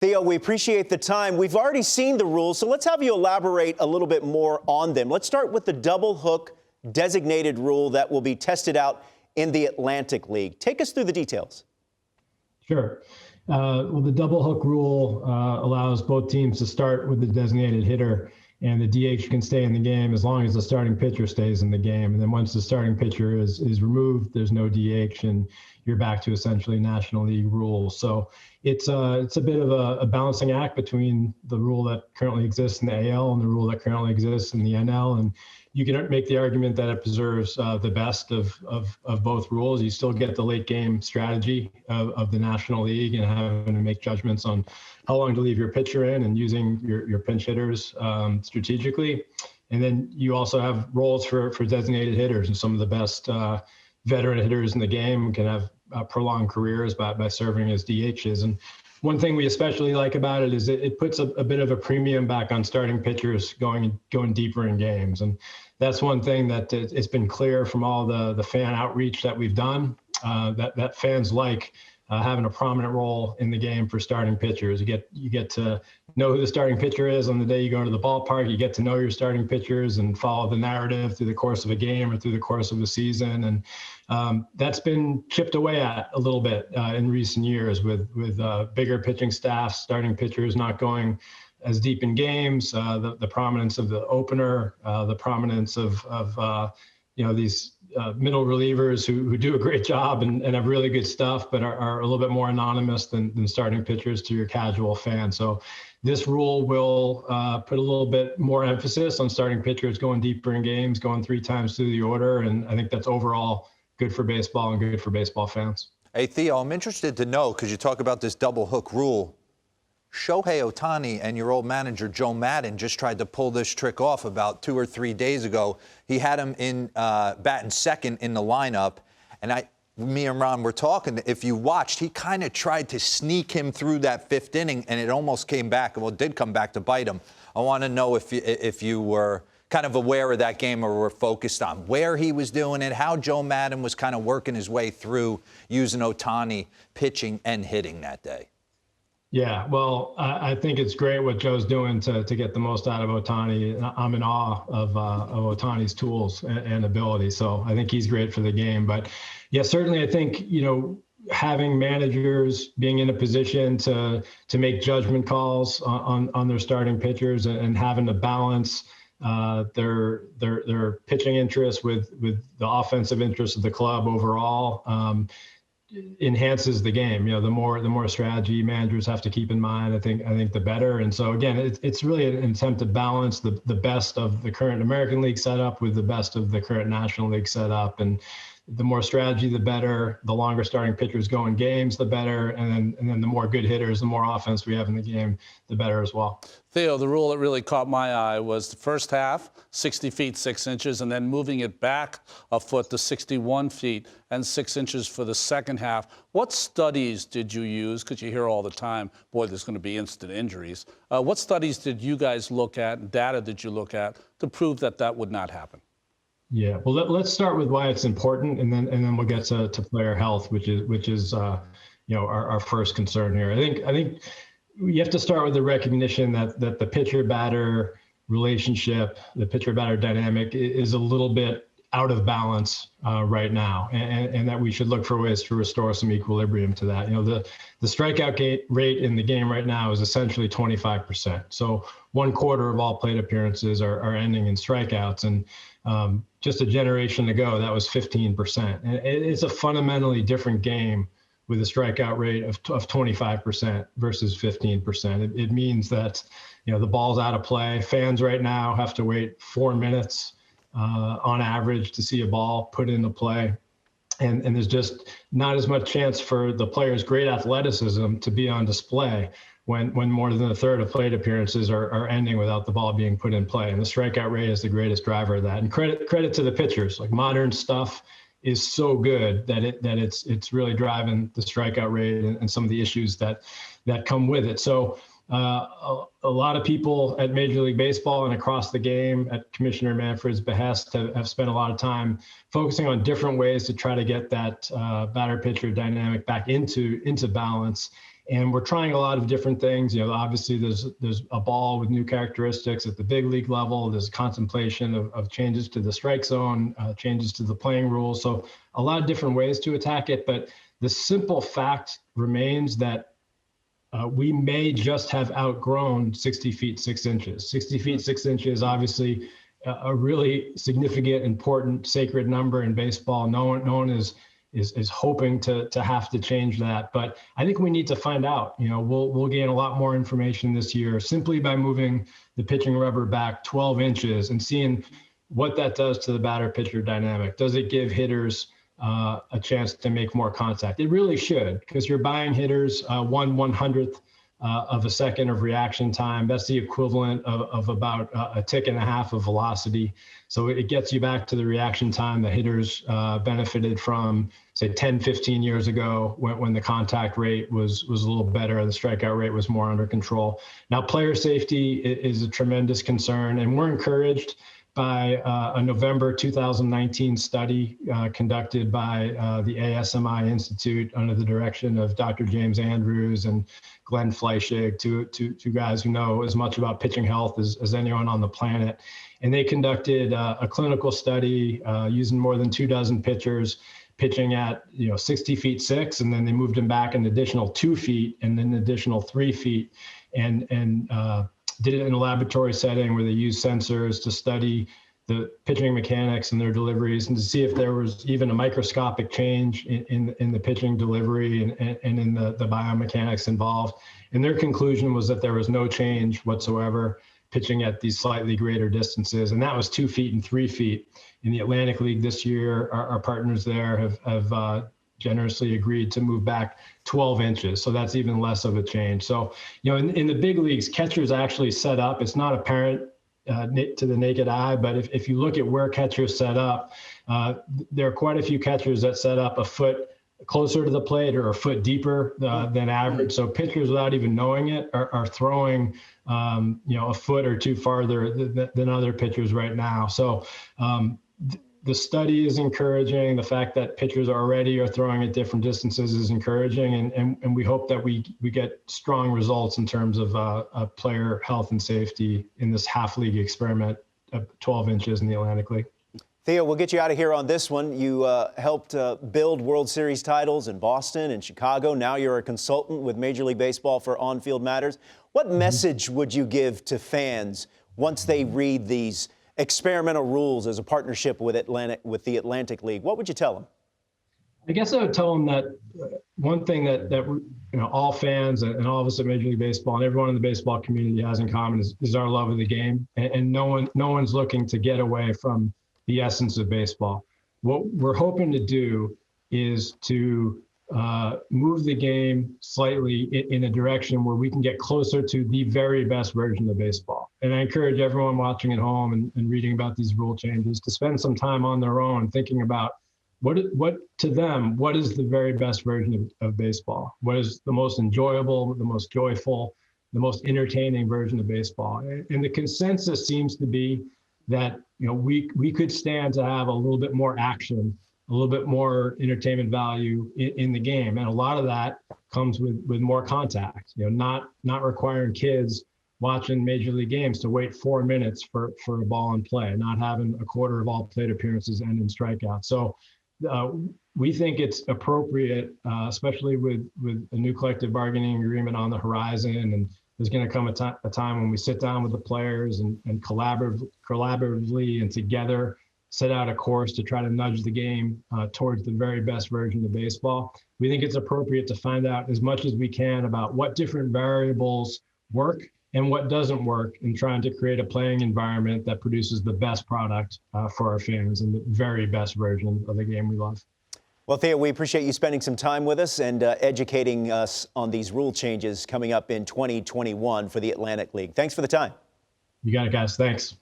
Theo, we appreciate the time. We've already seen the rules, so let's have you elaborate a little bit more on them. Let's start with the double hook designated rule that will be tested out in the Atlantic League. Take us through the details. Sure. Well, the double hook rule allows both teams to start with the designated hitter, and the DH can stay in the game as long as the starting pitcher stays in the game. And then once the starting pitcher is removed, there's no DH, and you're back to essentially National League rules. So it's a bit of a balancing act between the rule that currently exists in the AL and the rule that currently exists in the NL. And you can make the argument that it preserves the best of both rules. You still get the late game strategy of the National League and having to make judgments on how long to leave your pitcher in and using your pinch hitters strategically. And then you also have roles for designated hitters, and some of the best veteran hitters in the game can have prolonged careers by serving as DHs. And one thing we especially like about it is it puts a bit of a premium back on starting pitchers going deeper in games. And that's one thing that it's been clear from all the fan outreach that we've done, that fans like having a prominent role in the game for starting pitchers. You get to know who the starting pitcher is on the day you go to the ballpark. You get to know your starting pitchers and follow the narrative through the course of a game or through the course of a season. And that's been chipped away at a little bit in recent years with bigger pitching staffs, starting pitchers not going as deep in games, the prominence of the opener, the prominence of these middle relievers who do a great job and have really good stuff, but are a little bit more anonymous than starting pitchers to your casual fan. So this rule will put a little bit more emphasis on starting pitchers going deeper in games, going 3 times through the order. And I think that's overall good for baseball and good for baseball fans. Hey, Theo, I'm interested to know, because you talk about this double hook rule, Shohei Ohtani and your old manager, Joe Maddon, just tried to pull this trick off about 2 or 3 days ago. He had him in batting second in the lineup, and me and Ron were talking. If you watched, he kind of tried to sneak him through that 5th inning, and it almost came back. Well, it did come back to bite him. I want to know if you were kind of aware of that game or were focused on where he was doing it, how Joe Maddon was kind of working his way through using Ohtani pitching and hitting that day. Yeah, well, I think it's great what Joe's doing to get the most out of Ohtani. I'm in awe of Ohtani's tools and ability. So I think he's great for the game. But yeah, certainly I think, having managers being in a position to make judgment calls on their starting pitchers and having to balance their pitching interests with the offensive interests of the club overall enhances the game. The more strategy managers have to keep in mind, I think the better. And so again, it's really an attempt to balance the best of the current American League setup with the best of the current National League setup. And the more strategy, the better. The longer starting pitchers go in games, the better. And then the more good hitters, the more offense we have in the game, the better as well. Theo, the rule that really caught my eye was the first half, 60 feet 6 inches, and then moving it back a foot to 61 feet and 6 inches for the second half. What studies did you use? Because you hear all the time, boy, there's going to be instant injuries. What studies did you guys look at, data did you look at to prove that would not happen? Yeah, well, let's start with why it's important, and then we'll get to player health, which is our first concern here. I think you have to start with the recognition that the pitcher-batter relationship, the pitcher-batter dynamic is a little bit out of balance right now, and that we should look for ways to restore some equilibrium to that. The strikeout rate in the game right now is essentially 25%. So 1/4 of all plate appearances are ending in strikeouts, and just a generation ago, that was 15%. And it's a fundamentally different game with a strikeout rate of 25% versus 15%. It means that, the ball's out of play. Fans right now have to wait 4 minutes on average to see a ball put into play. And there's just not as much chance for the player's great athleticism to be on display when more than a third of plate appearances are ending without the ball being put in play. And the strikeout rate is the greatest driver of that. And credit to the pitchers. Like, modern stuff is so good that it's really driving the strikeout rate and some of the issues that come with it. So a lot of people at Major League Baseball and across the game at Commissioner Manfred's behest have spent a lot of time focusing on different ways to try to get that batter-pitcher dynamic back into balance. And we're trying a lot of different things. Obviously there's a ball with new characteristics at the big league level. There's contemplation of changes to the strike zone, changes to the playing rules. So a lot of different ways to attack it. But the simple fact remains that we may just have outgrown 60 feet 6 inches. 60 feet 6 inches, obviously a really significant, important, sacred number in baseball. No one is hoping to have to change that, but I think we need to find out. We'll gain a lot more information this year simply by moving the pitching rubber back 12 inches and seeing what that does to the batter-pitcher dynamic. Does it give hitters a chance to make more contact? It really should, because you're buying hitters 1/100th of a second of reaction time. That's the equivalent of about a tick and a half of velocity. So it gets you back to the reaction time that hitters benefited from, say, 10, 15 years ago when the contact rate was a little better and the strikeout rate was more under control. Now, player safety is a tremendous concern, and we're encouraged by a November 2019 study conducted by the ASMI Institute under the direction of Dr. James Andrews and Glenn Fleischig, two guys who know as much about pitching health as anyone on the planet. And they conducted a clinical study using more than 24 pitchers pitching at 60 feet 6, and then they moved them back an additional 2 feet and then an additional 3 feet, and did it in a laboratory setting where they used sensors to study the pitching mechanics and their deliveries, and to see if there was even a microscopic change in the pitching delivery and in the biomechanics involved. And their conclusion was that there was no change whatsoever pitching at these slightly greater distances, and that was 2 feet and 3 feet. In the Atlantic League this year, our partners there have generously agreed to move back 12 inches. So that's even less of a change. So, in the big leagues, catchers actually set up. It's not apparent to the naked eye, but if you look at where catchers set up, there are quite a few catchers that set up a foot closer to the plate or a foot deeper than average. So pitchers, without even knowing it, are throwing a foot or two farther than other pitchers right now. So the study is encouraging. The fact that pitchers already are throwing at different distances is encouraging, and we hope that we get strong results in terms of player health and safety in this half league experiment of 12 inches in the Atlantic League. Theo, we'll get you out of here on this one. You helped build World Series titles in Boston and Chicago. Now you're a consultant with Major League Baseball for On-Field Matters. What message would you give to fans once they read these experimental rules as a partnership with the Atlantic League? What would you tell them? I guess I would tell them that one thing that all fans and all of us at Major League Baseball and everyone in the baseball community has in common is our love of the game, and no one's looking to get away from the essence of baseball. What we're hoping to do is to move the game slightly in a direction where we can get closer to the very best version of baseball. And I encourage everyone watching at home and reading about these rule changes to spend some time on their own thinking about what to them, what is the very best version of baseball? What is the most enjoyable, the most joyful, the most entertaining version of baseball? And the consensus seems to be that we could stand to have a little bit more action, a little bit more entertainment value in the game. And a lot of that comes with more contact, not requiring kids watching Major League games to wait 4 minutes for a ball in play, not having a quarter of all plate appearances end in strikeouts. So we think it's appropriate, especially with a new collective bargaining agreement on the horizon, and there's going to come a time when we sit down with the players and collaboratively and together set out a course to try to nudge the game towards the very best version of baseball. We think it's appropriate to find out as much as we can about what different variables work and what doesn't work in trying to create a playing environment that produces the best product for our fans and the very best version of the game we love. Well, Theo, we appreciate you spending some time with us and educating us on these rule changes coming up in 2021 for the Atlantic League. Thanks for the time. You got it, guys. Thanks.